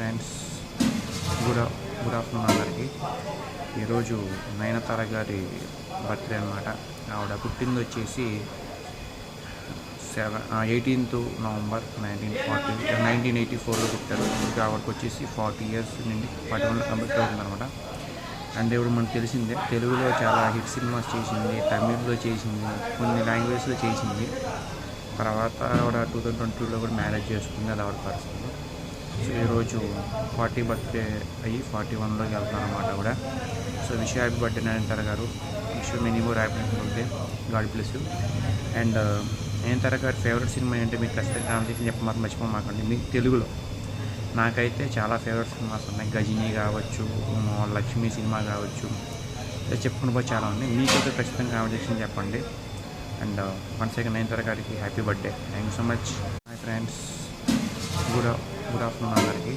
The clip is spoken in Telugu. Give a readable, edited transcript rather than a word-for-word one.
ఫ్రెండ్స్, గుడ్ ఆఫ్టర్నూన్ అందరికీ. ఈరోజు నయనతార గారి బర్త్డే అనమాట. ఆవిడ పుట్టింది వచ్చేసి 18th November 1984లో పుట్టారు. ఇంకా ఆవిడకి వచ్చేసి 40 years నుండి 41 కంప్లీట్ అవుతుందన్నమాట. అండ్ ఇప్పుడు మనకు తెలిసిందే, తెలుగులో చాలా హిట్ సినిమాస్ చేసింది, తమిళ్లో చేసింది, కొన్ని లాంగ్వేజ్లో చేసింది. తర్వాత ఆవిడ 2022లో కూడా మ్యారేజ్ చేసుకుంది, అది ఆవిడ పర్సన్. సో ఈరోజు 40 బర్త్డే అయ్యి 41లోకి వెళ్తున్నాను అనమాట ఆవిడ. So wish happy birthday Nayanthara garu. Wish many more happiness birthday. God bless you. And Nayanthara గారి ఫేవరెట్ సినిమా ఏంటంటే మీకు ఖచ్చితంగా కాంపిటీషన్ చెప్పమాత్రం మర్చిపోమాకండి. మీకు తెలుగులో నాకైతే చాలా ఫేవరెట్ సినిమాస్ ఉన్నాయి. గజినీ కావచ్చు, లక్ష్మి సినిమా కావచ్చు, చెప్పుకుని పోయి చాలా ఉన్నాయి. మీకైతే ఖచ్చితంగా కాంపిటీషన్ చెప్పండి. అండ్ వన్స్ అగైన్ నయనతార గారికి happy birthday. Thank you so much. My friends, good afternoon అందరికీ.